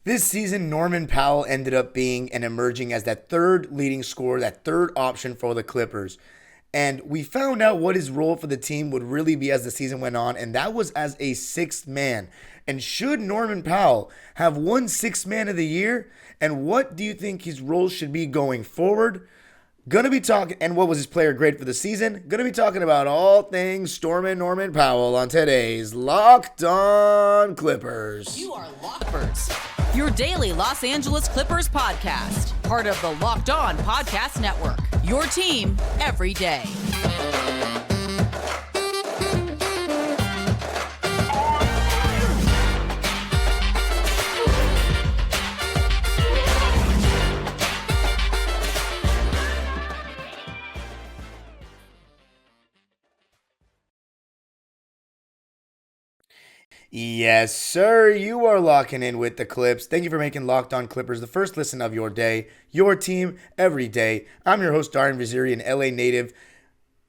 This season, Norman Powell ended up being and emerging as that third leading scorer, that third option for the Clippers. And we found out what his role for the team would really be as the season went on, and that was as a sixth man. And should Norman Powell have won Sixth Man of the Year? And what do you think his role should be going forward? Gonna be talking, and what was his player grade for the season? Gonna be talking about all things Stormin' Norman Powell on today's Locked On Clippers. You are Lockbirds, your daily Los Angeles Clippers podcast, part of the Locked On Podcast Network, your team every day. Yes, sir. You are locking in with the Clips. Thank you for making Locked On Clippers the first listen of your day, your team every day. I'm your host, Darian Vaziri, an LA native.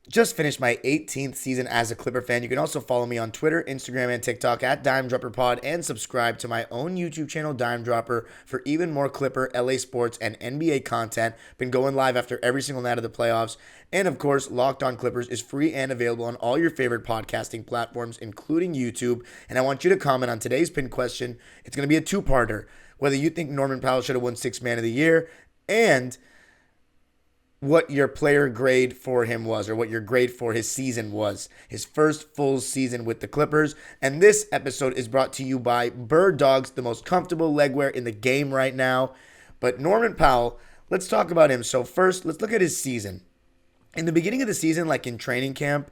Just finished my 18th season as a Clipper fan. You can also follow me on Twitter, Instagram, and TikTok at DimeDropperPod and subscribe to my own YouTube channel, Dime Dropper, for even more Clipper, LA sports, and NBA content. Been going live after every single night of the playoffs. And of course, Locked On Clippers is free and available on all your favorite podcasting platforms, including YouTube. And I want you to comment on today's pinned question. It's going to be a two-parter. Whether you think Norman Powell should have won Sixth Man of the Year and what your player grade for him was, or what your grade for his season was, his first full season with the Clippers. And this episode is brought to you by Bird Dogs, the most comfortable legwear in the game right now. But Norman Powell, let's talk about him. So first, let's look at his season. In the beginning of the season, like in training camp,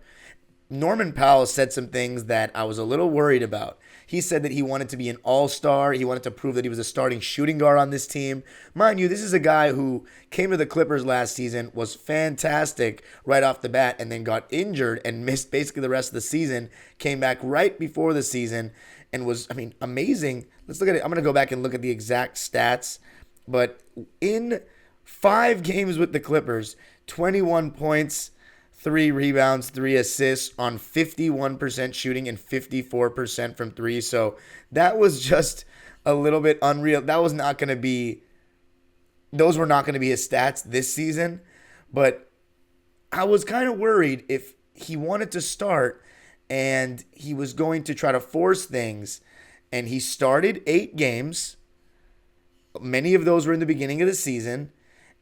Norman Powell said some things that I was a little worried about. He said that he wanted to be an all-star. He wanted to prove that he was a starting shooting guard on this team. Mind you, this is a guy who came to the Clippers last season, was fantastic right off the bat, and then got injured and missed basically the rest of the season, came back right before the season, and was, amazing. Let's look at it. I'm going to go back and look at the exact stats. But in 5 games with the Clippers, 21 points, 3 rebounds, 3 assists on 51% shooting and 54% from 3. So that was just a little bit unreal. Those were not going to be his stats this season. But I was kind of worried if he wanted to start and he was going to try to force things. And he started 8 games. Many of those were in the beginning of the season.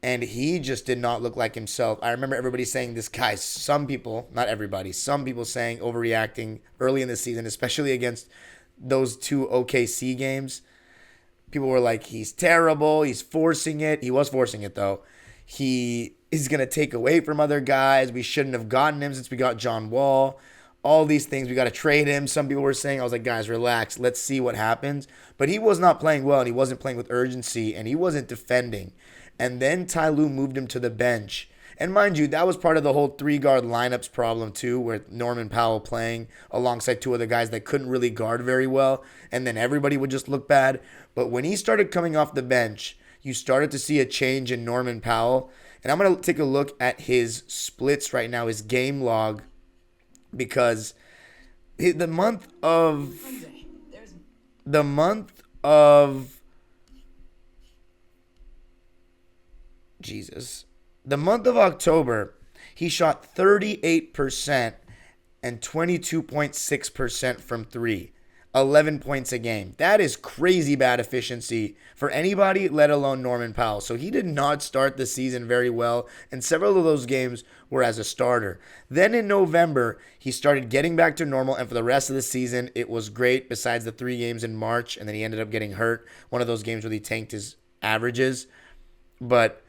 And he just did not look like himself. I remember everybody saying this guy, some people, not everybody, some people saying overreacting early in the season, especially against those 2 OKC games. People were like, he's terrible. He's forcing it. He was forcing it, though. He is going to take away from other guys. We shouldn't have gotten him since we got John Wall. All these things, we got to trade him. Some people were saying, I was like, guys, relax. Let's see what happens. But he was not playing well, and he wasn't playing with urgency, and he wasn't defending. And then Ty Lue moved him to the bench. And mind you, that was part of the whole 3-guard lineups problem too, where Norman Powell playing alongside 2 other guys that couldn't really guard very well. And then everybody would just look bad. But when he started coming off the bench, you started to see a change in Norman Powell. And I'm going to take a look at his splits right now, his game log. Because the month of October, he shot 38% and 22.6% from 3, 11 points a game. That is crazy bad efficiency for anybody, let alone Norman Powell. So he did not start the season very well, and several of those games were as a starter. Then in November, he started getting back to normal, and for the rest of the season, it was great besides the 3 games in March, and then he ended up getting hurt. One of those games where he tanked his averages. But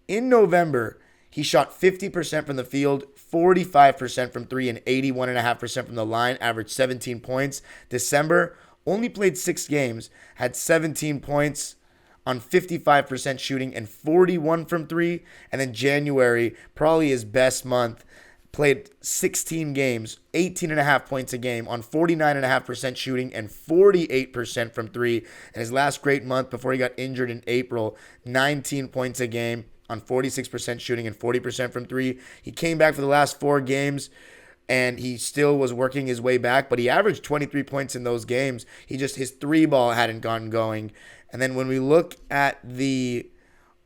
in November, he shot 50% from the field, 45% from 3, and 81.5% from the line, averaged 17 points. December, only played 6 games, had 17 points on 55% shooting and 41 from 3. And then January, probably his best month, played 16 games, 18.5 points a game on 49.5% shooting and 48% from 3. And his last great month before he got injured in April, 19 points a game on 46% shooting and 40% from 3. He came back for the last 4 games, and he still was working his way back, but he averaged 23 points in those games. His three ball hadn't gotten going. And then when we look at the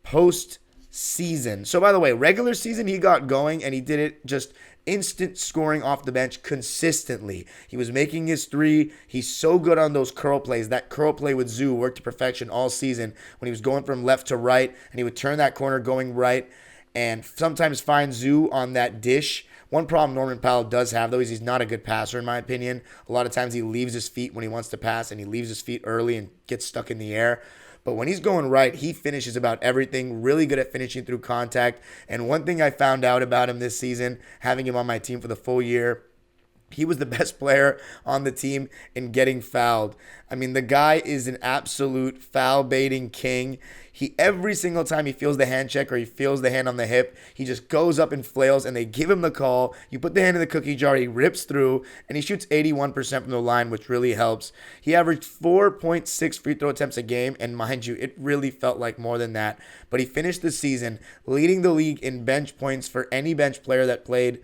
postseason, so by the way, regular season he got going and he did it just instant scoring off the bench consistently. He was making his three. He's so good on those curl plays. That curl play with Zoo worked to perfection all season when he was going from left to right, and he would turn that corner going right and sometimes find Zoo on that dish. One problem Norman Powell does have, though, is he's not a good passer, in my opinion. A lot of times he leaves his feet when he wants to pass, and he leaves his feet early and gets stuck in the air. But when he's going right, he finishes about everything, really good at finishing through contact. And one thing I found out about him this season, having him on my team for the full year, he was the best player on the team in getting fouled. I mean, the guy is an absolute foul baiting king. Every single time he feels the hand check or he feels the hand on the hip, he just goes up and flails and they give him the call. You put the hand in the cookie jar, he rips through, and he shoots 81% from the line, which really helps. He averaged 4.6 free throw attempts a game, and mind you, it really felt like more than that. But he finished the season leading the league in bench points for any bench player that played,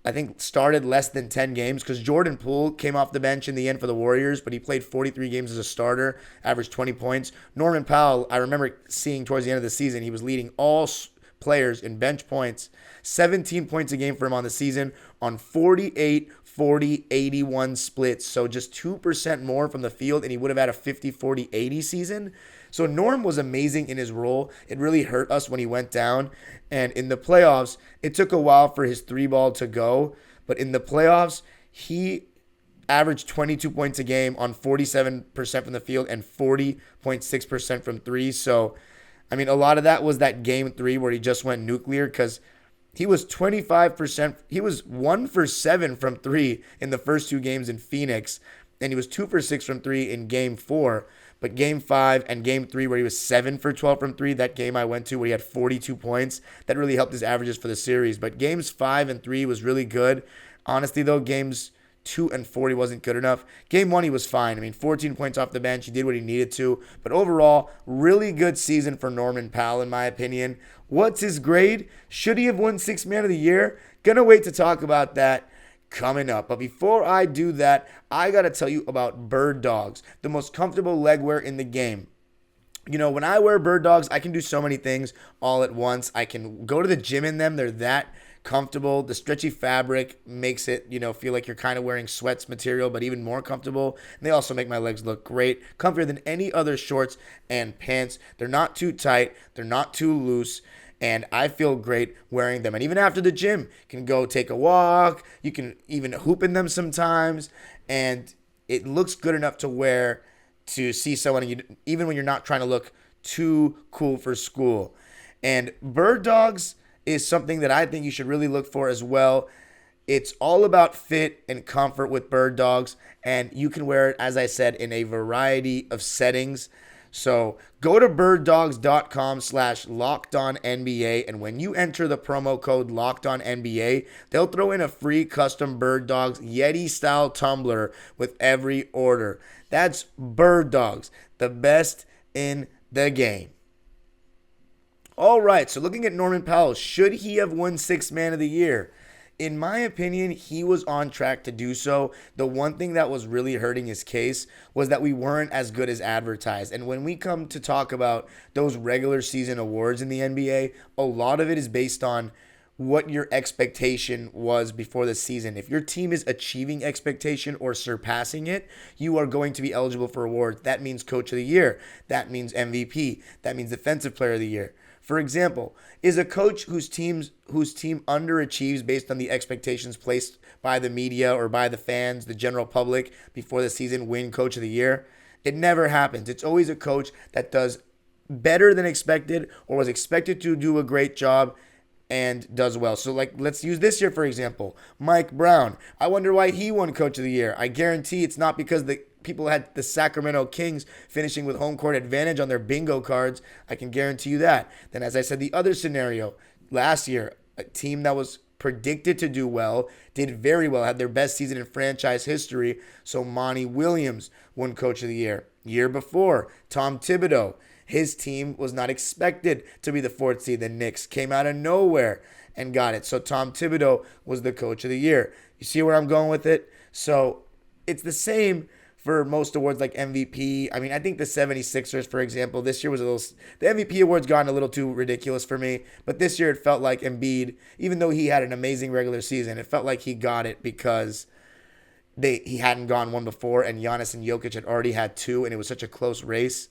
I think, started less than 10 games, because Jordan Poole came off the bench in the end for the Warriors, but he played 43 games as a starter, averaged 20 points. Norman Powell, I remember seeing towards the end of the season, he was leading all players in bench points, 17 points a game for him on the season on 48, 40, 81 splits. So just 2% more from the field, and he would have had a 50, 40, 80 season. So Norm was amazing in his role. It really hurt us when he went down. And in the playoffs, it took a while for his three ball to go. But in the playoffs, he averaged 22 points a game on 47% from the field and 40.6% from three. So, I mean, a lot of that was that game three where he just went nuclear, because he was 25%. He was 1 for 7 from three in the first two games in Phoenix. And he was 2 for 6 from three in game 4. But game 5 and game 3, where he was 7 for 12 from 3, that game I went to where he had 42 points, that really helped his averages for the series. But games 5 and 3 was really good. Honestly, though, games 2 and 4, he wasn't good enough. Game 1, he was fine. I mean, 14 points off the bench. He did what he needed to. But overall, really good season for Norman Powell, in my opinion. What's his grade? Should he have won Sixth Man of the Year? Gonna wait to talk about that coming up. But before I do that, I got to tell you about Bird Dogs, the most comfortable leg wear in the game. You know, when I wear Bird Dogs, I can do so many things all at once. I can go to the gym in them. They're that comfortable. The stretchy fabric makes it, feel like you're kind of wearing sweats material, but even more comfortable. And they also make my legs look great, comfier than any other shorts and pants. They're not too tight. They're not too loose. And I feel great wearing them. And even after the gym, you can go take a walk. You can even hoop in them sometimes. And it looks good enough to wear to see someone, even when you're not trying to look too cool for school. And Bird Dogs is something that I think you should really look for as well. It's all about fit and comfort with Bird Dogs. And you can wear it, as I said, in a variety of settings. So go to birddogs.com/LockedOnNBA, and when you enter the promo code LockedOnNBA, they'll throw in a free custom Bird Dogs Yeti-style tumbler with every order. That's Bird Dogs, the best in the game. All right, so looking at Norman Powell, should he have won Sixth Man of the Year? In my opinion, he was on track to do so. The one thing that was really hurting his case was that we weren't as good as advertised. And when we come to talk about those regular season awards in the NBA, a lot of it is based on what your expectation was before the season. If your team is achieving expectation or surpassing it, you are going to be eligible for awards. That means Coach of the Year. That means MVP. That means Defensive Player of the Year. For example, is a coach whose team underachieves based on the expectations placed by the media or by the fans, the general public, before the season win Coach of the Year? It never happens. It's always a coach that does better than expected or was expected to do a great job and does well. So, let's use this year, for example. Mike Brown. I wonder why he won Coach of the Year. I guarantee it's not because the people had the Sacramento Kings finishing with home court advantage on their bingo cards. I can guarantee you that. Then, as I said, the other scenario, last year, a team that was predicted to do well, did very well, had their best season in franchise history. So Monty Williams won Coach of the Year. Year before, Tom Thibodeau His team was not expected to be the 4th seed. The Knicks came out of nowhere and got it. So Tom Thibodeau was the coach of the year. You see where I'm going with it? So it's the same for most awards like MVP. I mean, I think the 76ers, for example, this year was the MVP award's gotten a little too ridiculous for me. But this year it felt like Embiid, even though he had an amazing regular season, it felt like he got it because he hadn't gone one before, and Giannis and Jokic had already had 2, and it was such a close race.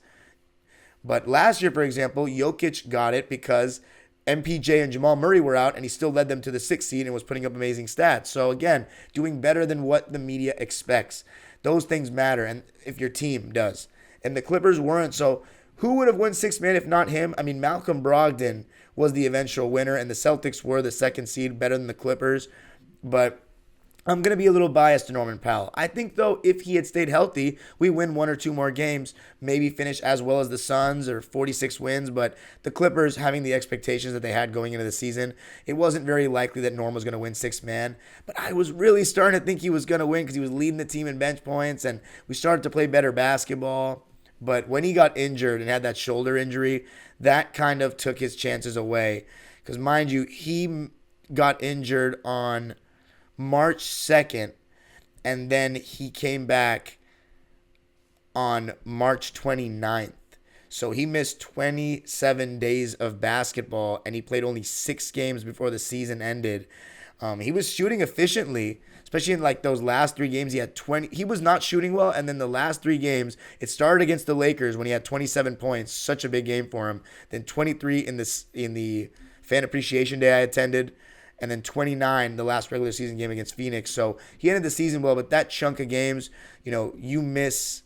But last year, for example, Jokic got it because MPJ and Jamal Murray were out, and he still led them to the 6th seed and was putting up amazing stats. So again, doing better than what the media expects. Those things matter, and if your team does. And the Clippers weren't. So who would have won 6th man if not him? I mean, Malcolm Brogdon was the eventual winner, and the Celtics were the 2nd seed, better than the Clippers. But I'm going to be a little biased to Norman Powell. I think, though, if he had stayed healthy, we win 1 or 2 more games, maybe finish as well as the Suns or 46 wins. But the Clippers, having the expectations that they had going into the season, it wasn't very likely that Norm was going to win 6th man. But I was really starting to think he was going to win because he was leading the team in bench points, and we started to play better basketball. But when he got injured and had that shoulder injury, that kind of took his chances away. Because, mind you, he got injured on March 2nd, and then he came back on March 29th. So he missed 27 days of basketball, and he played only 6 games before the season ended. He was shooting efficiently, especially in like those last 3 games. He had 20. He was not shooting well, and then the last 3 games, it started against the Lakers when he had 27 points, such a big game for him. Then 23 in the Fan Appreciation Day I attended. And then 29, the last regular season game against Phoenix. So he ended the season well, but that chunk of games, you miss,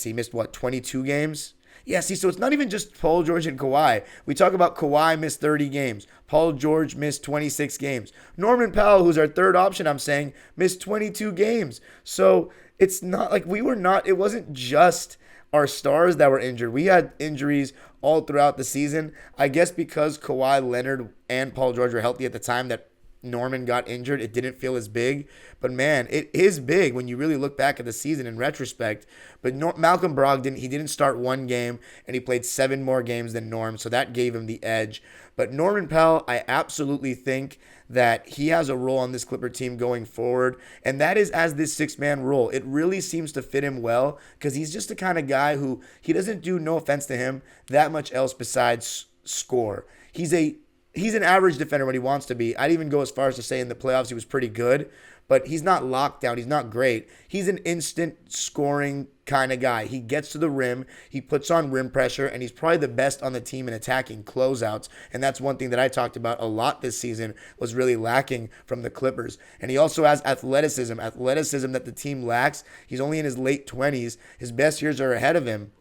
he missed what, 22 games? Yeah, see, so it's not even just Paul George and Kawhi. We talk about Kawhi missed 30 games. Paul George missed 26 games. Norman Powell, who's our 3rd option, I'm saying, missed 22 games. So it's not like it wasn't just our stars that were injured. We had injuries all throughout the season. I guess because Kawhi Leonard and Paul George were healthy at the time that Norman got injured, it didn't feel as big. But man, it is big when you really look back at the season in retrospect. But Malcolm Brogdon, he didn't start 1 game, and he played 7 more games than Norm, so that gave him the edge. But Norman Powell, I absolutely think that he has a role on this Clipper team going forward, and that is as this 6-man role. It really seems to fit him well because he's just the kind of guy who, he doesn't do, no offense to him, that much else besides score. He's an average defender when he wants to be. I'd even go as far as to say in the playoffs he was pretty good, but he's not locked down. He's not great. He's an instant scoring kind of guy. He gets to the rim, he puts on rim pressure, and he's probably the best on the team in attacking closeouts. And that's one thing that I talked about a lot this season was really lacking from the Clippers. And he also has athleticism that the team lacks. He's only in his late 20s. His best years are ahead of him,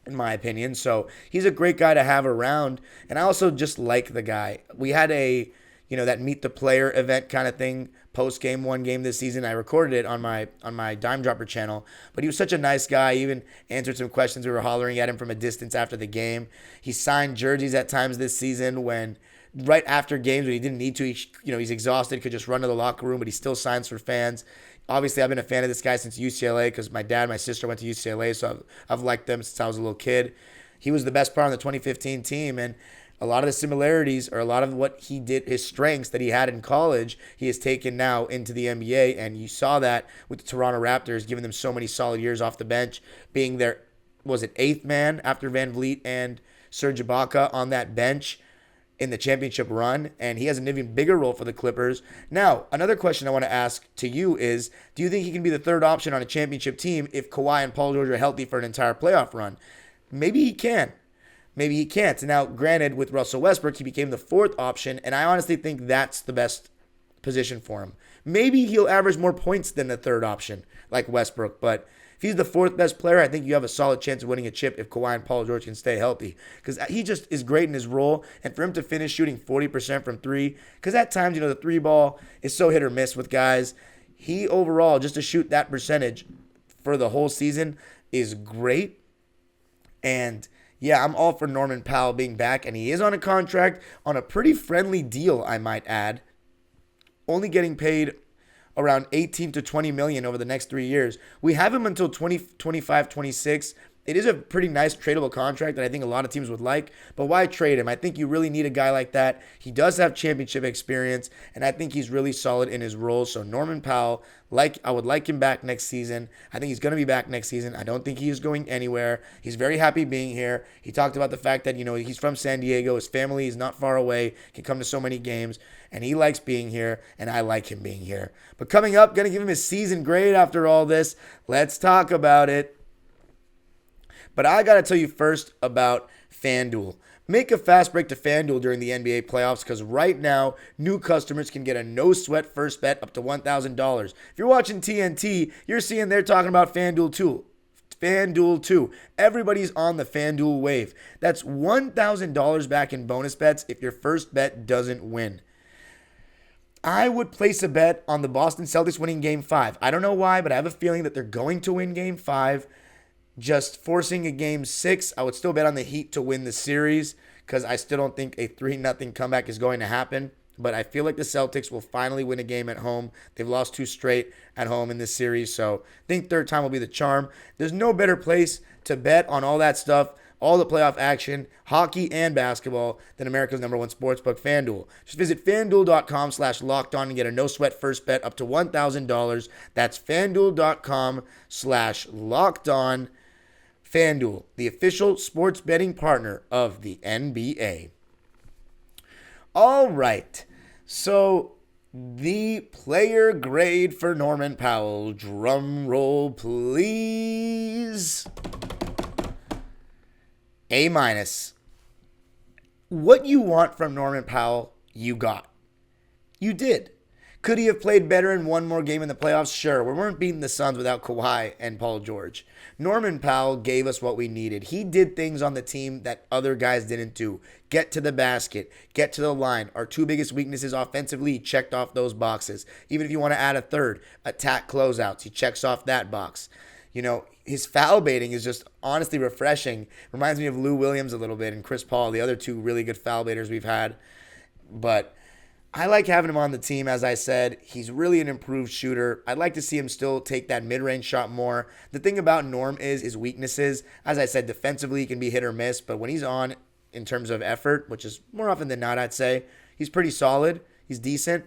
in my opinion. So he's a great guy to have around. And I also just like the guy. We had that meet the player event kind of thing post game, 1 game this season. I recorded it on my Dime Dropper channel, but he was such a nice guy. He even answered some questions. We were hollering at him from a distance after the game. He signed jerseys at times this season when right after games when he didn't need to. He's exhausted, could just run to the locker room, but he still signs for fans. Obviously, I've been a fan of this guy since UCLA because my dad and my sister went to UCLA, so I've liked them since I was a little kid. He was the best player on the 2015 team, and a lot of the similarities or a lot of what he did, his strengths that he had in college, he has taken now into the NBA, and you saw that with the Toronto Raptors, giving them so many solid years off the bench, being their, 8th man after Van Vliet and Serge Ibaka on that bench in the championship run, and he has an even bigger role for the Clippers. Now, another question I want to ask to you is, do you think he can be the 3rd option on a championship team if Kawhi and Paul George are healthy for an entire playoff run? Maybe he can. Maybe he can't. Now, granted, with Russell Westbrook, he became the 4th option, and I honestly think that's the best position for him. Maybe he'll average more points than the 3rd option, like Westbrook, but if he's the 4th best player, I think you have a solid chance of winning a chip if Kawhi and Paul George can stay healthy, because he just is great in his role, and for him to finish shooting 40% from 3, because at times, the 3 ball is so hit or miss with guys. He overall, just to shoot that percentage for the whole season is great, and yeah, I'm all for Norman Powell being back, and he is on a contract on a pretty friendly deal, I might add. Only getting paid around 18 to 20 million over the next 3 years. We have him until 2025, 26. it is a pretty nice tradable contract that I think a lot of teams would like, but why trade him? I think you really need a guy like that. He does have championship experience, and I think he's really solid in his role. So Norman Powell, I would like him back next season. I think he's going to be back next season. I don't think he's going anywhere. He's very happy being here. He talked about the fact that, he's from San Diego. His family is not far away, can come to so many games, and he likes being here, and I like him being here. But coming up, going to give him his season grade after all this. Let's talk about it. But I got to tell you first about FanDuel. Make a fast break to FanDuel during the NBA playoffs because right now, new customers can get a no-sweat first bet up to $1,000. If you're watching TNT, you're seeing they're talking about FanDuel too. FanDuel too. Everybody's on the FanDuel wave. That's $1,000 back in bonus bets if your first bet doesn't win. I would place a bet on the Boston Celtics winning Game 5. I don't know why, but I have a feeling that they're going to win Game 5. Just forcing a Game 6, I would still bet on the Heat to win the series because I still don't think a 3-0 comeback is going to happen. But I feel like the Celtics will finally win a game at home. They've lost 2 straight at home in this series, so I think third time will be the charm. There's no better place to bet on all that stuff, all the playoff action, hockey and basketball, than America's #1 sportsbook, FanDuel. Just visit FanDuel.com/lockedon and get a no-sweat first bet up to $1,000. That's FanDuel.com/lockedon. FanDuel, the official sports betting partner of the NBA. All right, so the player grade for Norman Powell. Drum roll, please. A-. What you want from Norman Powell, you got. You did. Could he have played better in one more game in the playoffs? Sure. We weren't beating the Suns without Kawhi and Paul George. Norman Powell gave us what we needed. He did things on the team that other guys didn't do. Get to the basket. Get to the line. Our 2 biggest weaknesses offensively, he checked off those boxes. Even if you want to add a third, attack closeouts, he checks off that box. His foul baiting is just honestly refreshing. Reminds me of Lou Williams a little bit and Chris Paul, the other 2 really good foul baiters we've had. But I like having him on the team, as I said. He's really an improved shooter. I'd like to see him still take that mid-range shot more. The thing about Norm is his weaknesses. As I said, defensively he can be hit or miss, but when he's on in terms of effort, which is more often than not, I'd say, he's pretty solid. He's decent.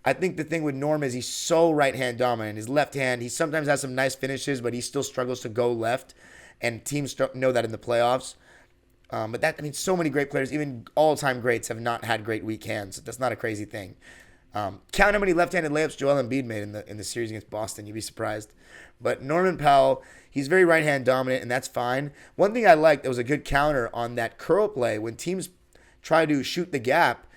I think the thing with Norm is he's so right-hand dominant. His left hand, he sometimes has some nice finishes, but he still struggles to go left, and teams know that in the playoffs. So many great players, even all-time greats, have not had great weak hands. That's not a crazy thing. Count how many left-handed layups Joel Embiid made in the series against Boston. You'd be surprised. But Norman Powell, he's very right-hand dominant, and that's fine. One thing I liked, there was a good counter on that curl play. When teams try to shoot the gap,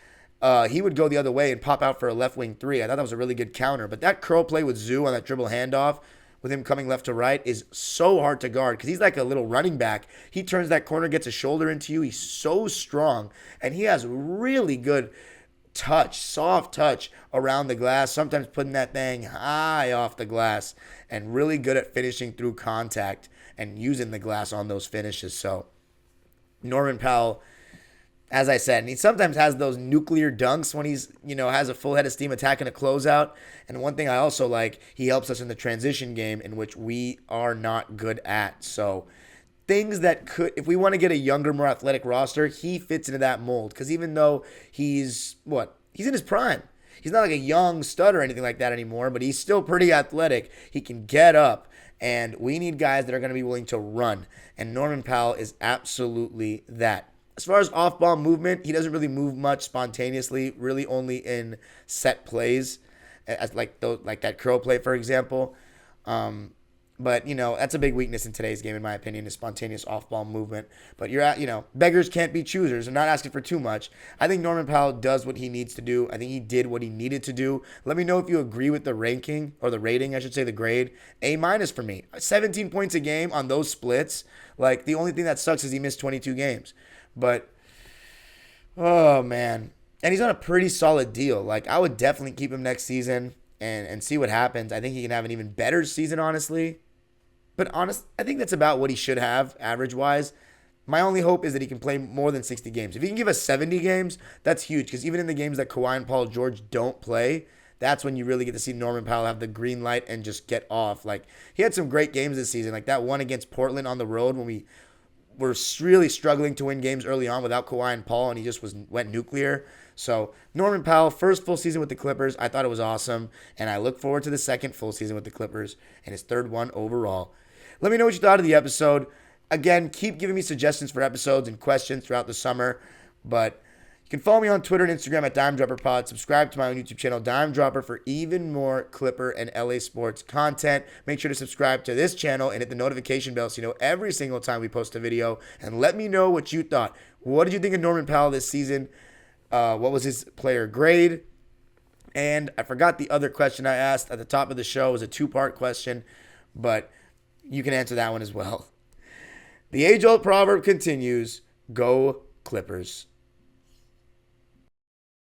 he would go the other way and pop out for a left-wing 3. I thought that was a really good counter. But that curl play with Zoo on that dribble handoff, with him coming left to right, is so hard to guard because he's like a little running back. He turns that corner, gets a shoulder into you. He's so strong, and he has really good touch, soft touch around the glass, sometimes putting that thing high off the glass, and really good at finishing through contact and using the glass on those finishes. So Norman Powell, as I said, and he sometimes has those nuclear dunks when he's, has a full head of steam attacking a closeout. And one thing I also like, he helps us in the transition game, in which we are not good at. So things that could, if we want to get a younger, more athletic roster, he fits into that mold. Because even though he's in his prime. He's not like a young stud or anything like that anymore, but he's still pretty athletic. He can get up, and we need guys that are going to be willing to run. And Norman Powell is absolutely that. As far as off-ball movement, he doesn't really move much spontaneously, really only in set plays, as like that curl play, for example. But, that's a big weakness in today's game, in my opinion, is spontaneous off-ball movement. But beggars can't be choosers. I'm not asking for too much. I think Norman Powell does what he needs to do. I think he did what he needed to do. Let me know if you agree with the ranking, or the rating, I should say, the grade. A- for me. 17 points a game on those splits. Like, the only thing that sucks is he missed 22 games. But, oh, man. And he's on a pretty solid deal. Like, I would definitely keep him next season and see what happens. I think he can have an even better season, honestly. But I think that's about what he should have, average-wise. My only hope is that he can play more than 60 games. If he can give us 70 games, that's huge. Because even in the games that Kawhi and Paul George don't play, that's when you really get to see Norman Powell have the green light and just get off. Like, he had some great games this season, like that one against Portland on the road when we were really struggling to win games early on without Kawhi and Paul, and he just went nuclear. So Norman Powell, first full season with the Clippers, I thought it was awesome, and I look forward to the second full season with the Clippers and his third one overall. Let me know what you thought of the episode. Again, keep giving me suggestions for episodes and questions throughout the summer, but you can follow me on Twitter and Instagram at DimeDropperPod. Subscribe to my own YouTube channel, Dime Dropper, for even more Clipper and LA sports content. Make sure to subscribe to this channel and hit the notification bell so you know every single time we post a video. And let me know what you thought. What did you think of Norman Powell this season? What was his player grade? And I forgot the other question I asked at the top of the show. It was a two-part question, but you can answer that one as well. The age-old proverb continues, go Clippers.